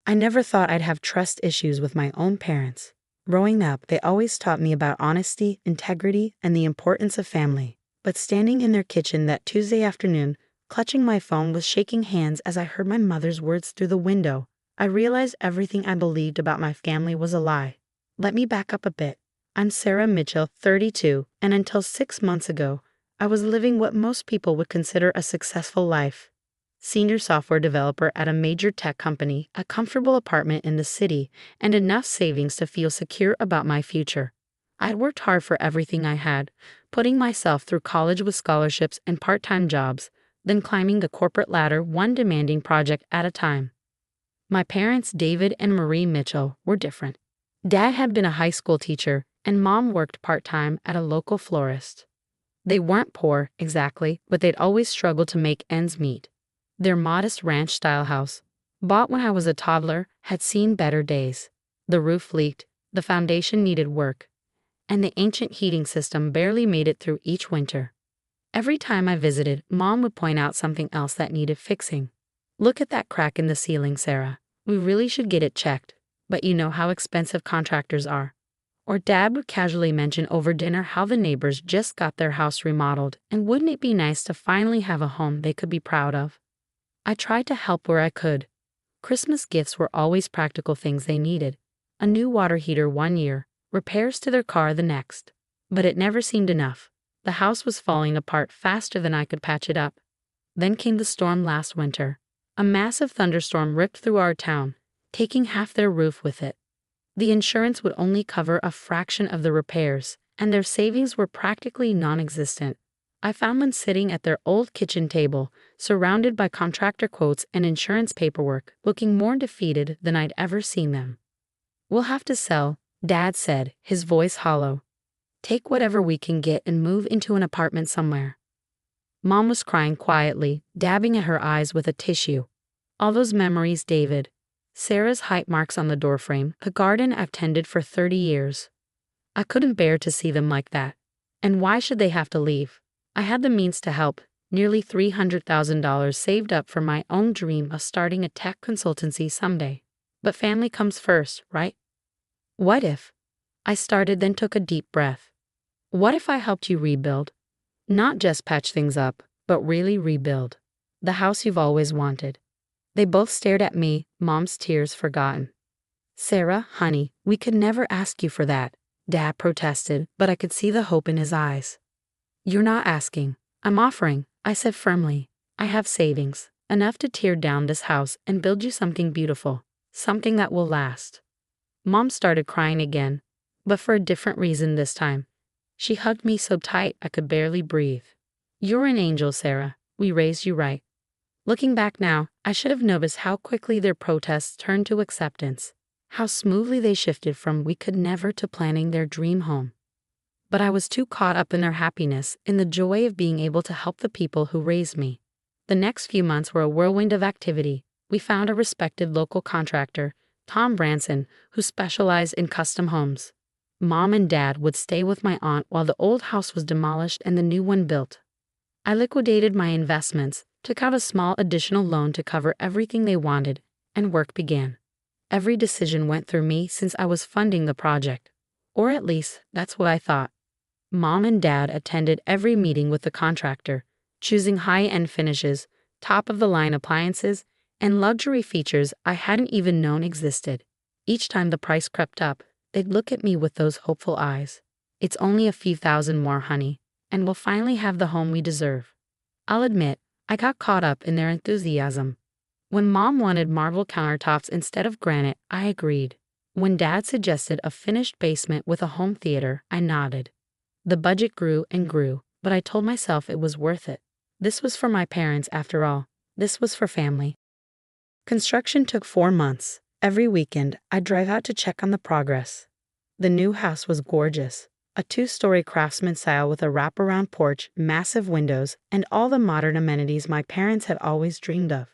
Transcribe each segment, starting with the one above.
I never thought I'd have trust issues with my own parents. Growing up, they always taught me about honesty, integrity, and the importance of family. But standing in their kitchen that Tuesday afternoon, clutching my phone with shaking hands as I heard my mother's words through the window, I realized everything I believed about my family was a lie. Let me back up a bit. I'm Sarah Mitchell, 32, and until 6 months ago, I was living what most people would consider a successful life. Senior software developer at a major tech company, a comfortable apartment in the city, and enough savings to feel secure about my future. I'd worked hard for everything I had, putting myself through college with scholarships and part-time jobs, then climbing the corporate ladder one demanding project at a time. My parents, David and Marie Mitchell, were different. Dad had been a high school teacher, and Mom worked part-time at a local florist. They weren't poor, exactly, but they'd always struggled to make ends meet. Their modest ranch-style house, bought when I was a toddler, had seen better days. The roof leaked, the foundation needed work, and the ancient heating system barely made it through each winter. Every time I visited, Mom would point out something else that needed fixing. Look at that crack in the ceiling, Sarah. We really should get it checked, but you know how expensive contractors are. Or Dad would casually mention over dinner how the neighbors just got their house remodeled, and wouldn't it be nice to finally have a home they could be proud of? I tried to help where I could. Christmas gifts were always practical things they needed. A new water heater one year, repairs to their car the next. But it never seemed enough. The house was falling apart faster than I could patch it up. Then came the storm last winter. A massive thunderstorm ripped through our town, taking half their roof with it. The insurance would only cover a fraction of the repairs, and their savings were practically non-existent. I found them sitting at their old kitchen table, surrounded by contractor quotes and insurance paperwork, looking more defeated than I'd ever seen them. "We'll have to sell," Dad said, his voice hollow. "Take whatever we can get and move into an apartment somewhere." Mom was crying quietly, dabbing at her eyes with a tissue. All those memories, David. Sarah's height marks on the doorframe, the garden I've tended for 30 years. I couldn't bear to see them like that. And why should they have to leave? I had the means to help, nearly $300,000 saved up for my own dream of starting a tech consultancy someday. But family comes first, right? What if? I started, then took a deep breath. What if I helped you rebuild? Not just patch things up, but really rebuild. The house you've always wanted. They both stared at me, Mom's tears forgotten. "Sarah, honey, we could never ask you for that," Dad protested, but I could see the hope in his eyes. "You're not asking. I'm offering," I said firmly. "I have savings, enough to tear down this house and build you something beautiful, something that will last." Mom started crying again, but for a different reason this time. She hugged me so tight I could barely breathe. "You're an angel, Sarah. We raised you right." Looking back now, I should have noticed how quickly their protests turned to acceptance, how smoothly they shifted from "we could never" to planning their dream home. But I was too caught up in their happiness, in the joy of being able to help the people who raised me. The next few months were a whirlwind of activity. We found a respected local contractor, Tom Branson, who specialized in custom homes. Mom and Dad would stay with my aunt while the old house was demolished and the new one built. I liquidated my investments, took out a small additional loan to cover everything they wanted, and work began. Every decision went through me since I was funding the project. Or at least, that's what I thought. Mom and Dad attended every meeting with the contractor, choosing high-end finishes, top-of-the-line appliances, and luxury features I hadn't even known existed. Each time the price crept up, they'd look at me with those hopeful eyes. "It's only a few thousand more, honey, and we'll finally have the home we deserve." I'll admit, I got caught up in their enthusiasm. When Mom wanted marble countertops instead of granite, I agreed. When Dad suggested a finished basement with a home theater, I nodded. The budget grew and grew, but I told myself it was worth it. This was for my parents after all. This was for family. Construction took 4 months. Every weekend, I'd drive out to check on the progress. The new house was gorgeous. A 2-story craftsman style with a wraparound porch, massive windows, and all the modern amenities my parents had always dreamed of.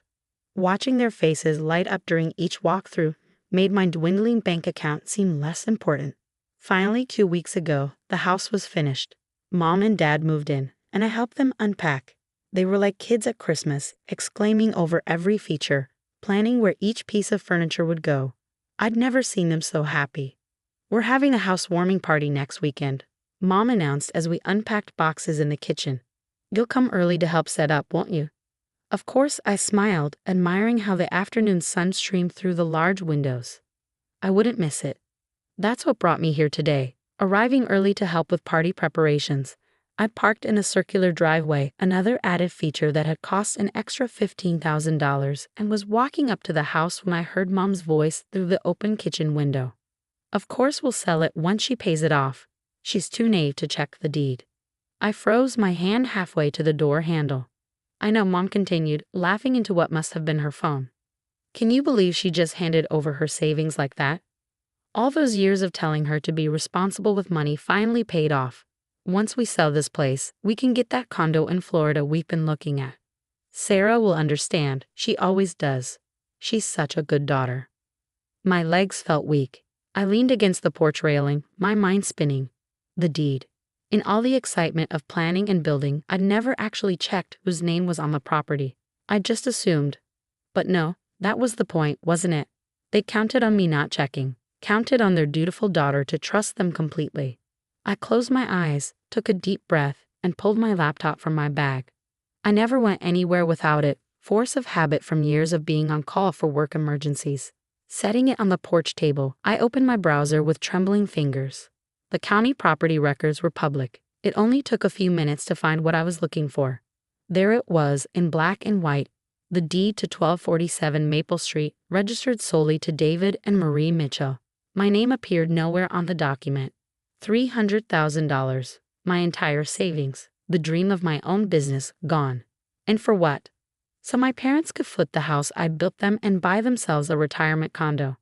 Watching their faces light up during each walkthrough made my dwindling bank account seem less important. Finally, 2 weeks ago, the house was finished. Mom and Dad moved in, and I helped them unpack. They were like kids at Christmas, exclaiming over every feature. planning where each piece of furniture would go. I'd never seen them so happy. "We're having a housewarming party next weekend," Mom announced as we unpacked boxes in the kitchen. "You'll come early to help set up, won't you?" Of course, I smiled, admiring how the afternoon sun streamed through the large windows. I wouldn't miss it. That's what brought me here today, arriving early to help with party preparations. I parked in a circular driveway, another added feature that had cost an extra $15,000, and was walking up to the house when I heard Mom's voice through the open kitchen window. "Of course we'll sell it once she pays it off. She's too naive to check the deed." I froze, my hand halfway to the door handle. "I know," Mom continued, laughing into what must have been her phone. "Can you believe she just handed over her savings like that? All those years of telling her to be responsible with money finally paid off. Once we sell this place, we can get that condo in Florida we've been looking at. Sarah will understand, she always does. She's such a good daughter." My legs felt weak. I leaned against the porch railing, my mind spinning. The deed. In all the excitement of planning and building, I'd never actually checked whose name was on the property. I just assumed. But no, that was the point, wasn't it? They counted on me not checking, counted on their dutiful daughter to trust them completely. I closed my eyes, took a deep breath, and pulled my laptop from my bag. I never went anywhere without it, force of habit from years of being on call for work emergencies. Setting it on the porch table, I opened my browser with trembling fingers. The county property records were public. It only took a few minutes to find what I was looking for. There it was, in black and white, the deed to 1247 Maple Street, registered solely to David and Marie Mitchell. My name appeared nowhere on the document. $300,000, my entire savings, the dream of my own business, gone. And for what? So my parents could flip the house I built them and buy themselves a retirement condo.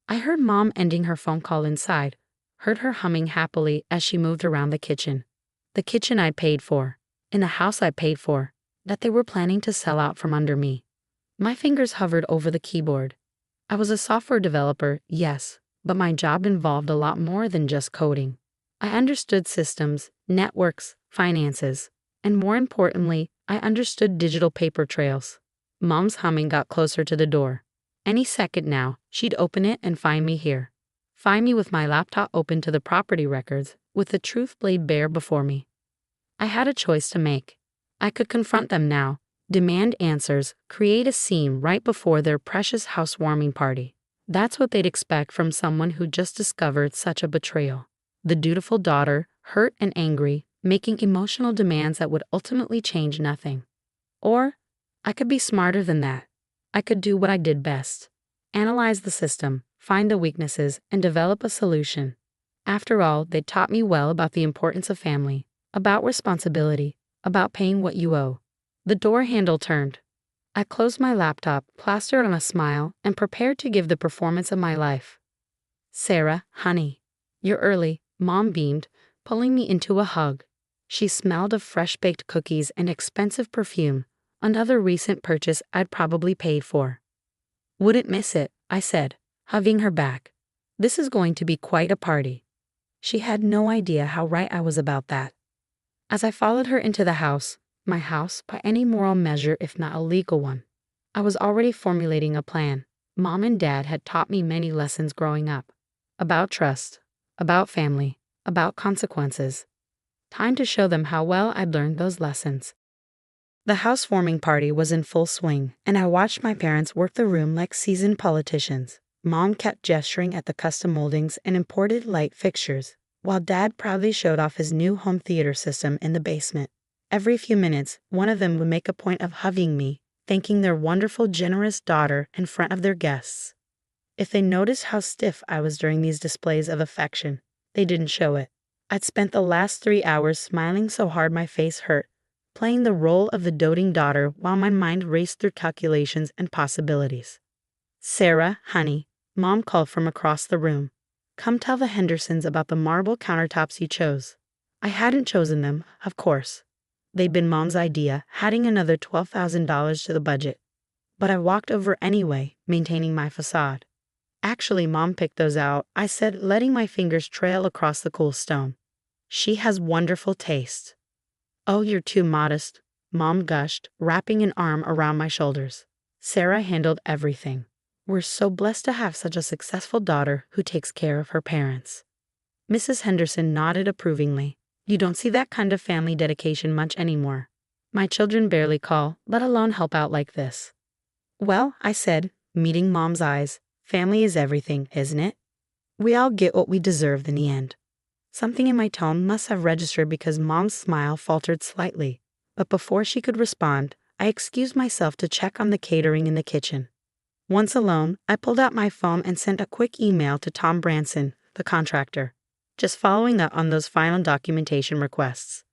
I heard Mom ending her phone call inside, heard her humming happily as she moved around the kitchen. The kitchen I paid for, in the house I paid for, that they were planning to sell out from under me. My fingers hovered over the keyboard. I was a software developer, yes, but my job involved a lot more than just coding. I understood systems, networks, finances, and more importantly, I understood digital paper trails. Mom's humming got closer to the door. Any second now, she'd open it and find me here. Find me with my laptop open to the property records, with the truth laid bare before me. I had a choice to make. I could confront them now, demand answers, create a scene right before their precious housewarming party. That's what they'd expect from someone who just discovered such a betrayal. The dutiful daughter, hurt and angry, making emotional demands that would ultimately change nothing. Or, I could be smarter than that. I could do what I did best. Analyze the system, find the weaknesses, and develop a solution. After all, they taught me well about the importance of family, about responsibility, about paying what you owe. The door handle turned. I closed my laptop, plastered on a smile, and prepared to give the performance of my life. "Sarah, honey, you're early," Mom beamed, pulling me into a hug. She smelled of fresh-baked cookies and expensive perfume, another recent purchase I'd probably paid for. "Wouldn't miss it," I said, hugging her back. "This is going to be quite a party." She had no idea how right I was about that. As I followed her into the house, my house by any moral measure if not a legal one, I was already formulating a plan. Mom and Dad had taught me many lessons growing up. About trust, about family, about consequences. Time to show them how well I'd learned those lessons. The housewarming party was in full swing, and I watched my parents work the room like seasoned politicians. Mom kept gesturing at the custom moldings and imported light fixtures, while Dad proudly showed off his new home theater system in the basement. Every few minutes, one of them would make a point of hugging me, thanking their wonderful, generous daughter in front of their guests. If they noticed how stiff I was during these displays of affection, they didn't show it. I'd spent the last 3 hours smiling so hard my face hurt, playing the role of the doting daughter while my mind raced through calculations and possibilities. "Sarah, honey," Mom called from across the room. "Come tell the Hendersons about the marble countertops you chose." I hadn't chosen them, of course. They'd been Mom's idea, adding another $12,000 to the budget. But I walked over anyway, maintaining my facade. "Actually, Mom picked those out," I said, letting my fingers trail across the cool stone. "She has wonderful taste." "Oh, you're too modest," Mom gushed, wrapping an arm around my shoulders. Sarah handled everything. We're so blessed to have such a successful daughter who takes care of her parents. Mrs. Henderson nodded approvingly. You don't see that kind of family dedication much anymore. My children barely call, let alone help out like this. Well, I said, meeting Mom's eyes, family is everything, isn't it? We all get what we deserve in the end. Something in my tone must have registered because Mom's smile faltered slightly, but before she could respond, I excused myself to check on the catering in the kitchen. Once alone, I pulled out my phone and sent a quick email to Tom Branson, the contractor, just following up on those final documentation requests.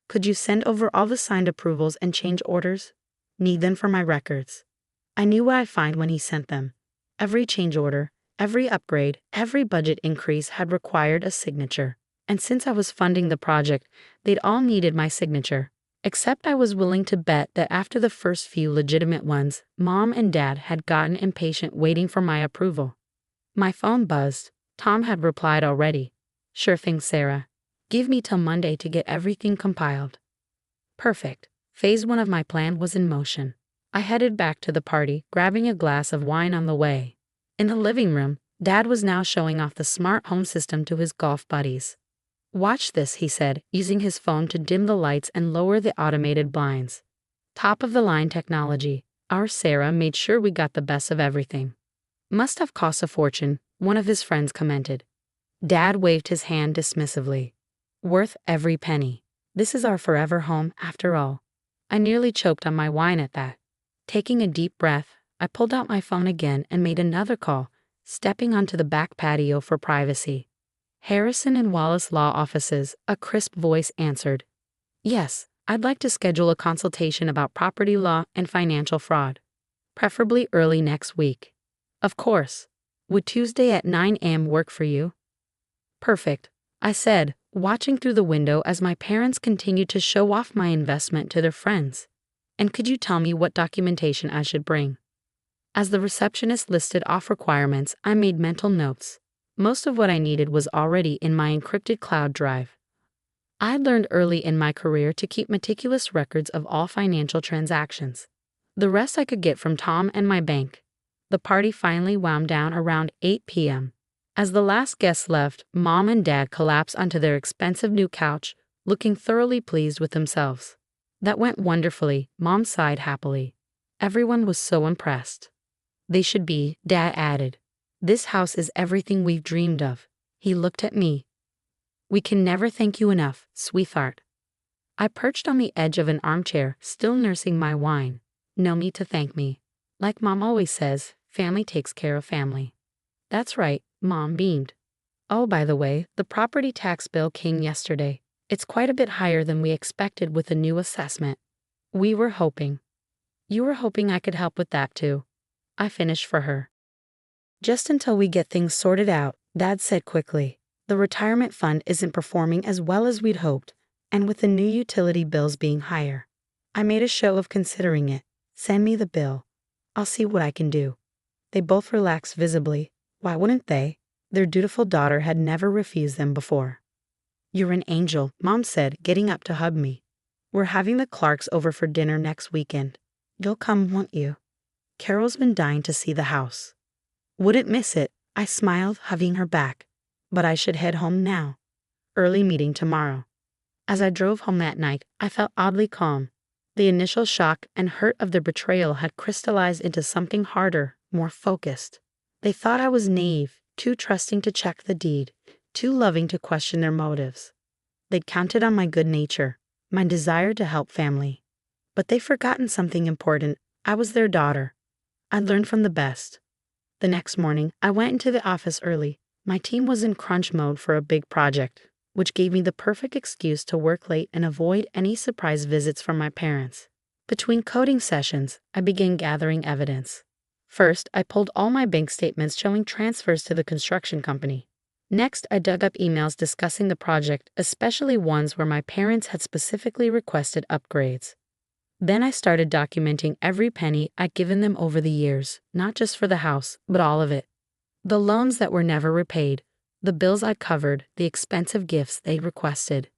Could you send over all the signed approvals and change orders? Need them for my records. I knew what I'd find when he sent them. Every change order, every upgrade, every budget increase had required a signature. And since I was funding the project, they'd all needed my signature. Except I was willing to bet that after the first few legitimate ones, Mom and Dad had gotten impatient waiting for my approval. My phone buzzed. Tom had replied already. Sure thing, Sarah. Give me till Monday to get everything compiled. Perfect. Phase 1 of my plan was in motion. I headed back to the party, grabbing a glass of wine on the way. In the living room, Dad was now showing off the smart home system to his golf buddies. Watch this, he said, using his phone to dim the lights and lower the automated blinds. Top-of-the-line technology. Our Sarah made sure we got the best of everything. Must have cost a fortune, one of his friends commented. Dad waved his hand dismissively. Worth every penny. This is our forever home, after all. I nearly choked on my wine at that. Taking a deep breath, I pulled out my phone again and made another call, stepping onto the back patio for privacy. Harrison and Wallace Law Offices, a crisp voice answered. Yes, I'd like to schedule a consultation about property law and financial fraud. Preferably early next week. Of course. Would Tuesday at 9 a.m. work for you? Perfect, I said, watching through the window as my parents continued to show off my investment to their friends. And could you tell me what documentation I should bring? As the receptionist listed off requirements, I made mental notes. Most of what I needed was already in my encrypted cloud drive. I'd learned early in my career to keep meticulous records of all financial transactions. The rest I could get from Tom and my bank. The party finally wound down around 8 p.m. As the last guests left, Mom and Dad collapsed onto their expensive new couch, looking thoroughly pleased with themselves. That went wonderfully, Mom sighed happily. Everyone was so impressed. They should be, Dad added. This house is everything we've dreamed of. He looked at me. We can never thank you enough, sweetheart. I perched on the edge of an armchair, still nursing my wine. No need to thank me. Like Mom always says, family takes care of family. That's right, Mom beamed. Oh, by the way, the property tax bill came yesterday. It's quite a bit higher than we expected with the new assessment. We were hoping. You were hoping I could help with that too. I finished for her. Just until we get things sorted out, Dad said quickly. The retirement fund isn't performing as well as we'd hoped, and with the new utility bills being higher. I made a show of considering it. Send me the bill. I'll see what I can do. They both relaxed visibly. Why wouldn't they? Their dutiful daughter had never refused them before. You're an angel, Mom said, getting up to hug me. We're having the Clarks over for dinner next weekend. You'll come, won't you? Carol's been dying to see the house. Wouldn't miss it, I smiled, hugging her back. But I should head home now. Early meeting tomorrow. As I drove home that night, I felt oddly calm. The initial shock and hurt of the betrayal had crystallized into something harder, more focused. They thought I was naive, too trusting to check the deed, too loving to question their motives. They'd counted on my good nature, my desire to help family. But they'd forgotten something important. I was their daughter. I'd learned from the best. The next morning, I went into the office early. My team was in crunch mode for a big project, which gave me the perfect excuse to work late and avoid any surprise visits from my parents. Between coding sessions, I began gathering evidence. First, I pulled all my bank statements showing transfers to the construction company. Next, I dug up emails discussing the project, especially ones where my parents had specifically requested upgrades. Then I started documenting every penny I'd given them over the years, not just for the house, but all of it. The loans that were never repaid, the bills I'd covered, the expensive gifts they'd requested.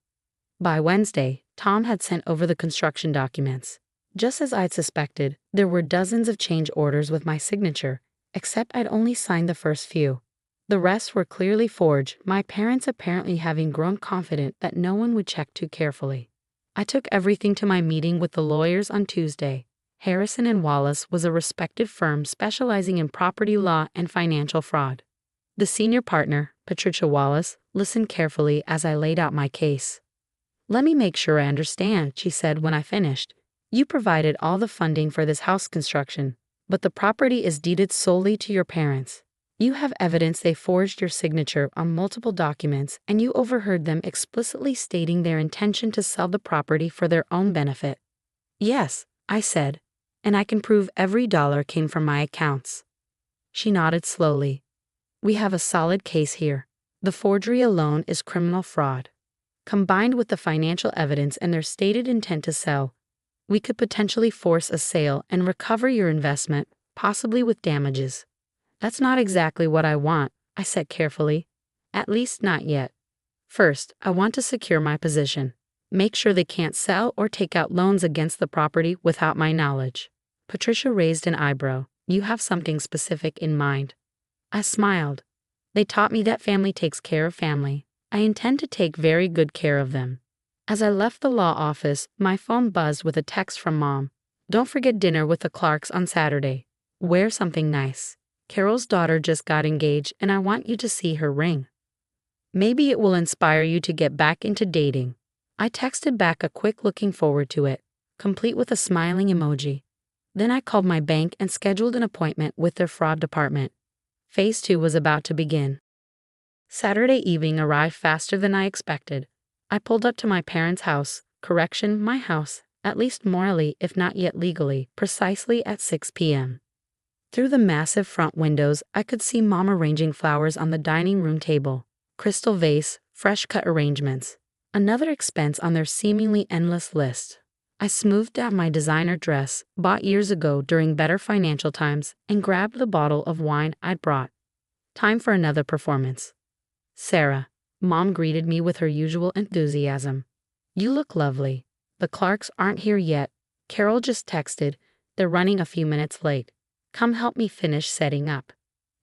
By Wednesday, Tom had sent over the construction documents. Just as I'd suspected, there were dozens of change orders with my signature, except I'd only signed the first few. The rest were clearly forged, my parents apparently having grown confident that no one would check too carefully. I took everything to my meeting with the lawyers on Tuesday. Harrison and Wallace was a respected firm specializing in property law and financial fraud. The senior partner, Patricia Wallace, listened carefully as I laid out my case. "Let me make sure I understand," she said when I finished. "You provided all the funding for this house construction, but the property is deeded solely to your parents. You have evidence they forged your signature on multiple documents, and you overheard them explicitly stating their intention to sell the property for their own benefit." "Yes," I said, "and I can prove every dollar came from my accounts." She nodded slowly. "We have a solid case here. The forgery alone is criminal fraud. Combined with the financial evidence and their stated intent to sell, we could potentially force a sale and recover your investment, possibly with damages." "That's not exactly what I want," I said carefully. "At least not yet. First, I want to secure my position. Make sure they can't sell or take out loans against the property without my knowledge." Patricia raised an eyebrow. "You have something specific in mind." I smiled. "They taught me that family takes care of family. I intend to take very good care of them." As I left the law office, my phone buzzed with a text from Mom. "Don't forget dinner with the Clarks on Saturday. Wear something nice. Carol's daughter just got engaged and I want you to see her ring. Maybe it will inspire you to get back into dating." I texted back a quick looking forward to it, complete with a smiling emoji. Then I called my bank and scheduled an appointment with their fraud department. Phase 2 was about to begin. Saturday evening arrived faster than I expected. I pulled up to my parents' house, my house, at least morally if not yet legally, precisely at 6 p.m. Through the massive front windows, I could see Mom arranging flowers on the dining room table. Crystal vase, fresh cut arrangements. Another expense on their seemingly endless list. I smoothed out my designer dress, bought years ago during better financial times, and grabbed the bottle of wine I'd brought. Time for another performance. "Sarah," Mom greeted me with her usual enthusiasm. "You look lovely. The Clarks aren't here yet. Carol just texted. They're running a few minutes late. Come help me finish setting up."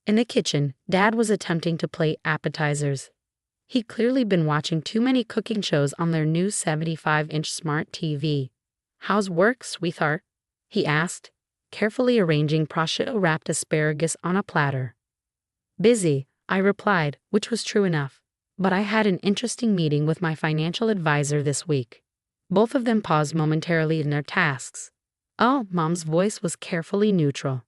In the kitchen, Dad was attempting to plate appetizers. He'd clearly been watching too many cooking shows on their new 75-inch smart TV. "How's work, sweetheart?" he asked, carefully arranging prosciutto-wrapped asparagus on a platter. "Busy," I replied, which was true enough. "But I had an interesting meeting with my financial advisor this week." Both of them paused momentarily in their tasks. "Oh," Mom's voice was carefully neutral.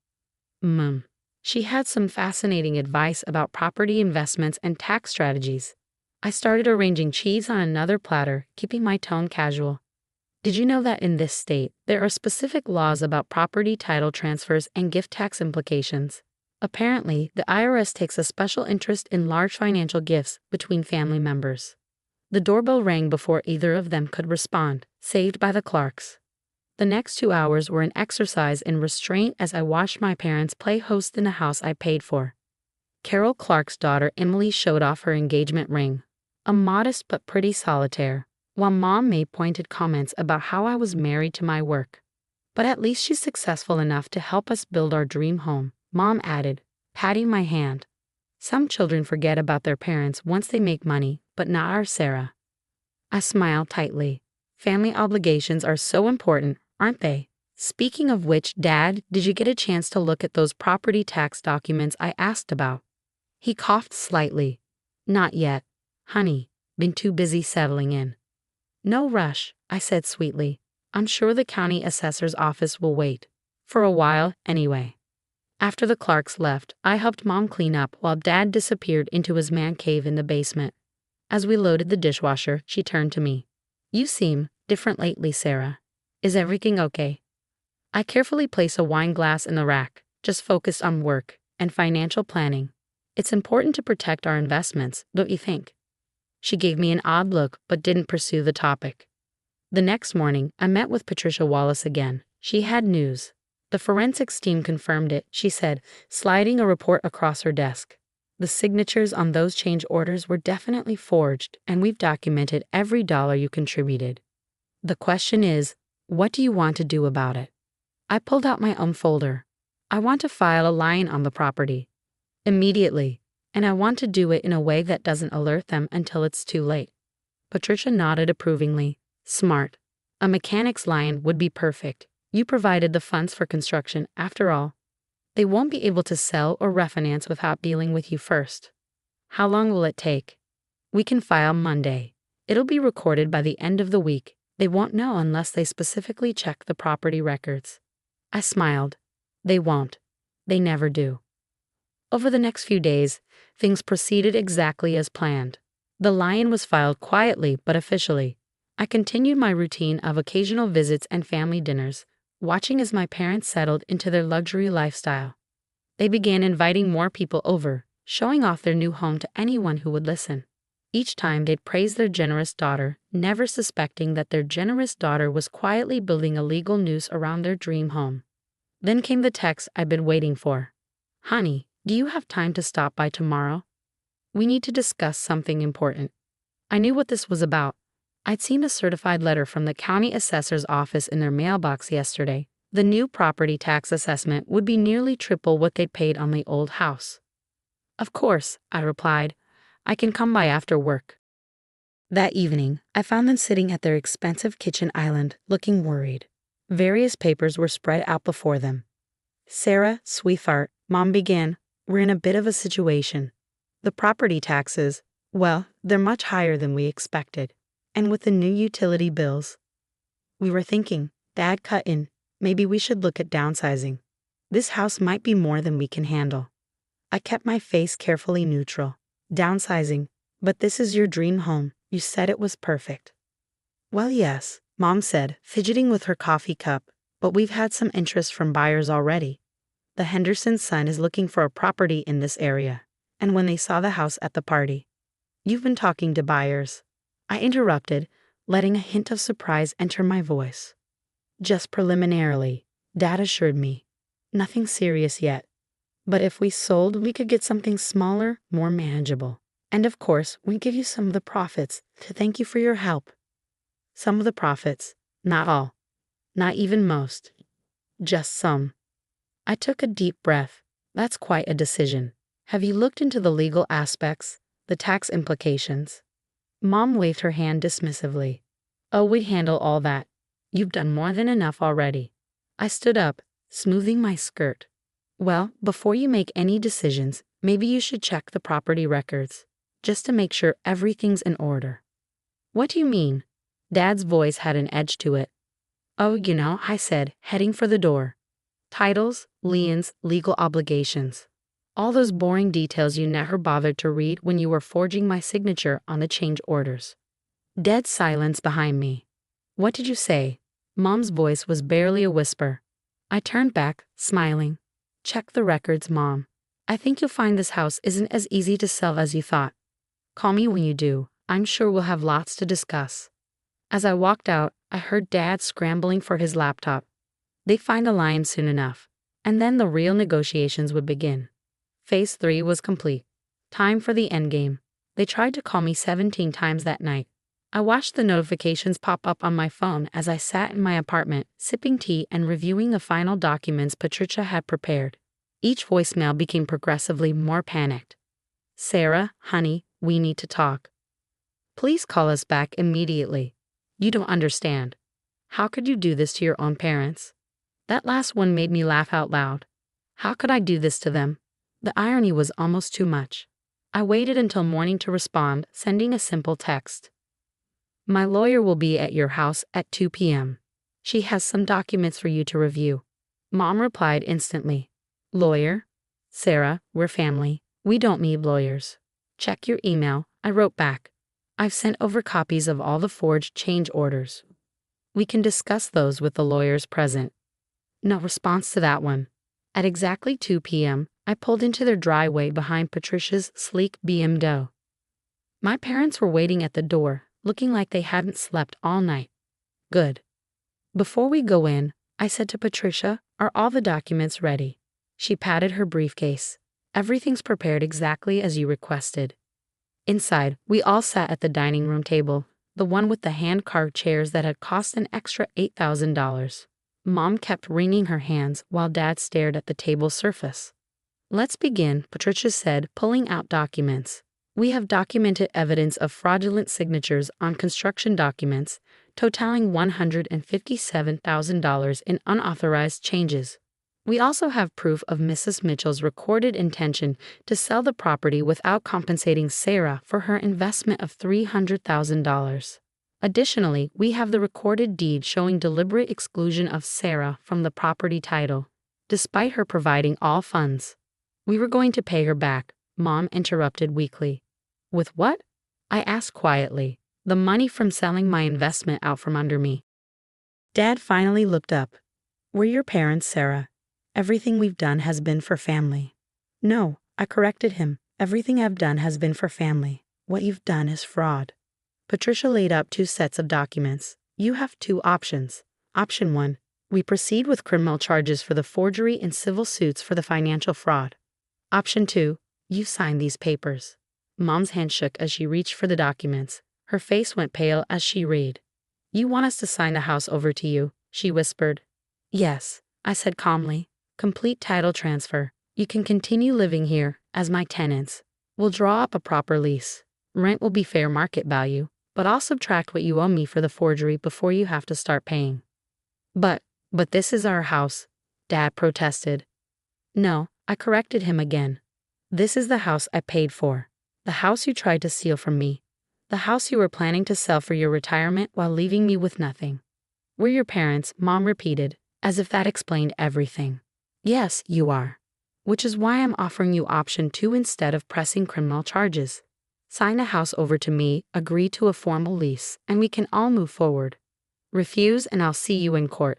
She had some fascinating advice about property investments and tax strategies." I started arranging cheese on another platter, keeping my tone casual. "Did you know that in this state, there are specific laws about property title transfers and gift tax implications? Apparently, the IRS takes a special interest in large financial gifts between family members." The doorbell rang before either of them could respond, saved by the Clarks. The next 2 hours were an exercise in restraint as I watched my parents play host in a house I paid for. Carol Clark's daughter Emily showed off her engagement ring, a modest but pretty solitaire, while Mom made pointed comments about how I was married to my work. "But at least she's successful enough to help us build our dream home," Mom added, patting my hand. "Some children forget about their parents once they make money, but not our Sarah." I smiled tightly. Family obligations are so important, aren't they? Speaking of which, Dad, did you get a chance to look at those property tax documents I asked about? He coughed slightly. "Not yet, honey. Been too busy settling in." "No rush," I said sweetly. "I'm sure the county assessor's office will wait. For a while, anyway." After the Clarks left, I helped Mom clean up while Dad disappeared into his man cave in the basement. As we loaded the dishwasher, she turned to me. "You seem different lately, Sarah. Is everything okay?" I carefully placed a wine glass in the rack, just focused on work and financial planning. "It's important to protect our investments, don't you think?" She gave me an odd look but didn't pursue the topic. The next morning, I met with Patricia Wallace again. She had news. "The forensics team confirmed it," she said, sliding a report across her desk. "The signatures on those change orders were definitely forged, and we've documented every dollar you contributed. The question is, What do you want to do about it? I pulled out my own folder. I want to file a lien on the property. Immediately. And I want to do it in a way that doesn't alert them until it's too late. Patricia nodded approvingly. Smart. A mechanic's lien would be perfect. You provided the funds for construction, after all. They won't be able to sell or refinance without dealing with you first. How long will it take? We can file Monday. It'll be recorded by the end of the week. They won't know unless they specifically check the property records. I smiled. They won't. They never do. Over the next few days, things proceeded exactly as planned. The lien was filed quietly but officially. I continued my routine of occasional visits and family dinners, watching as my parents settled into their luxury lifestyle. They began inviting more people over, showing off their new home to anyone who would listen. Each time they'd praise their generous daughter, never suspecting that their generous daughter was quietly building a legal noose around their dream home. Then came the text I'd been waiting for. Honey, do you have time to stop by tomorrow? We need to discuss something important. I knew what this was about. I'd seen a certified letter from the county assessor's office in their mailbox yesterday. The new property tax assessment would be nearly triple what they'd paid on the old house. Of course, I replied. I can come by after work. That evening, I found them sitting at their expensive kitchen island, looking worried. Various papers were spread out before them. Sarah, sweetheart, Mom began, we're in a bit of a situation. The property taxes, well, they're much higher than we expected. And with the new utility bills, we were thinking, Dad cut in, maybe we should look at downsizing. This house might be more than we can handle. I kept my face carefully neutral. Downsizing, but this is your dream home. You said it was perfect. Well, yes, Mom said, fidgeting with her coffee cup, but we've had some interest from buyers already. The Henderson's son is looking for a property in this area, and when they saw the house at the party. You've been talking to buyers. I interrupted, letting a hint of surprise enter my voice. Just preliminarily, Dad assured me. Nothing serious yet. But if we sold, we could get something smaller, more manageable. And of course, we'd give you some of the profits to thank you for your help. Some of the profits, not all. Not even most. Just some. I took a deep breath. That's quite a decision. Have you looked into the legal aspects, the tax implications? Mom waved her hand dismissively. Oh, we'd handle all that. You've done more than enough already. I stood up, smoothing my skirt. Well, before you make any decisions, maybe you should check the property records, just to make sure everything's in order. What do you mean? Dad's voice had an edge to it. Oh, I said, heading for the door. Titles, liens, legal obligations. All those boring details you never bothered to read when you were forging my signature on the change orders. Dead silence behind me. What did you say? Mom's voice was barely a whisper. I turned back, smiling. Check the records, Mom. I think you'll find this house isn't as easy to sell as you thought. Call me when you do. I'm sure we'll have lots to discuss. As I walked out, I heard Dad scrambling for his laptop. They'd find a line soon enough, and then the real negotiations would begin. Phase 3 was complete. Time for the endgame. They tried to call me 17 times that night. I watched the notifications pop up on my phone as I sat in my apartment, sipping tea and reviewing the final documents Patricia had prepared. Each voicemail became progressively more panicked. Sarah, honey, we need to talk. Please call us back immediately. You don't understand. How could you do this to your own parents? That last one made me laugh out loud. How could I do this to them? The irony was almost too much. I waited until morning to respond, sending a simple text. My lawyer will be at your house at 2 p.m. She has some documents for you to review. Mom replied instantly. Lawyer? Sarah, we're family. We don't need lawyers. Check your email, I wrote back. I've sent over copies of all the forged change orders. We can discuss those with the lawyers present. No response to that one. At exactly 2 p.m., I pulled into their driveway behind Patricia's sleek BMW. My parents were waiting at the door, looking like they hadn't slept all night. Good. Before we go in, I said to Patricia, are all the documents ready? She patted her briefcase. Everything's prepared exactly as you requested. Inside, we all sat at the dining room table, The one with the hand-carved chairs that had cost an extra $8,000. Mom kept wringing her hands while Dad stared at the table's surface. "Let's begin," Patricia said, pulling out documents. "We have documented evidence of fraudulent signatures on construction documents, totaling $157,000 in unauthorized changes. We also have proof of Mrs. Mitchell's recorded intention to sell the property without compensating Sarah for her investment of $300,000. Additionally, we have the recorded deed showing deliberate exclusion of Sarah from the property title, despite her providing all funds." "We were going to pay her back," Mom interrupted weakly. "With what?" I asked quietly. "The money from selling my investment out from under me." Dad finally looked up. "We're your parents, Sarah. Everything we've done has been for family." "No," I corrected him. "Everything I've done has been for family. What you've done is fraud." Patricia laid up 2 sets of documents. "You have 2 options. Option 1, we proceed with criminal charges for the forgery and civil suits for the financial fraud. Option 2, you sign these papers." Mom's hand shook as she reached for the documents. Her face went pale as she read. "You want us to sign the house over to you?" she whispered. "Yes," I said calmly. "Complete title transfer. You can continue living here as my tenants. We'll draw up a proper lease. Rent will be fair market value, but I'll subtract what you owe me for the forgery before you have to start paying." But this is our house," Dad protested. "No," I corrected him again. "This is the house I paid for. The house you tried to steal from me. The house you were planning to sell for your retirement while leaving me with nothing." "We're your parents," Mom repeated, as if that explained everything. "Yes, you are. Which is why I'm offering you option 2 instead of pressing criminal charges. Sign the house over to me, agree to a formal lease, and we can all move forward. Refuse and I'll see you in court."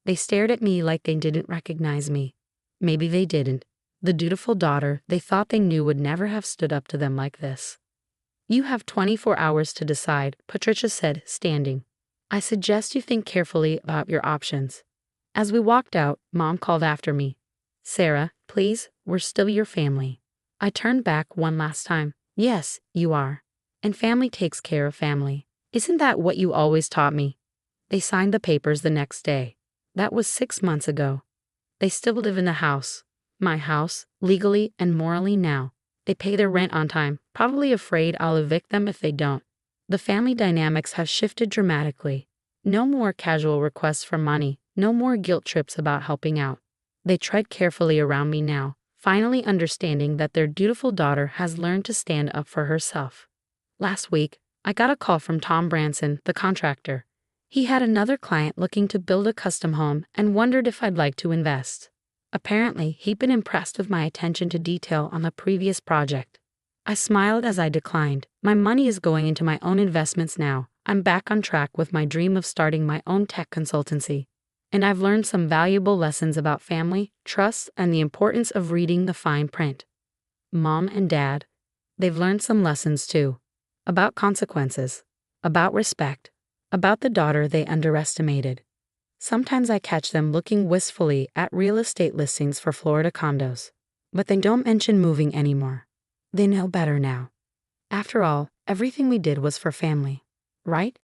They stared at me like they didn't recognize me. Maybe they didn't. The dutiful daughter they thought they knew would never have stood up to them like this. "You have 24 hours to decide," Patricia said, standing. "I suggest you think carefully about your options." As we walked out, Mom called after me. "Sarah, please, we're still your family." I turned back one last time. "Yes, you are. And family takes care of family. Isn't that what you always taught me?" They signed the papers the next day. That was 6 months ago. They still live in the house. My house, legally and morally now. They pay their rent on time, probably afraid I'll evict them if they don't. The family dynamics have shifted dramatically. No more casual requests for money, no more guilt trips about helping out. They tread carefully around me now, finally understanding that their dutiful daughter has learned to stand up for herself. Last week, I got a call from Tom Branson, the contractor. He had another client looking to build a custom home and wondered if I'd like to invest. Apparently, he'd been impressed with my attention to detail on the previous project. I smiled as I declined. My money is going into my own investments now. I'm back on track with my dream of starting my own tech consultancy. And I've learned some valuable lessons about family, trust, and the importance of reading the fine print. Mom and Dad, they've learned some lessons too. About consequences. About respect. About the daughter they underestimated. Sometimes I catch them looking wistfully at real estate listings for Florida condos. But they don't mention moving anymore. They know better now. After all, everything we did was for family, right?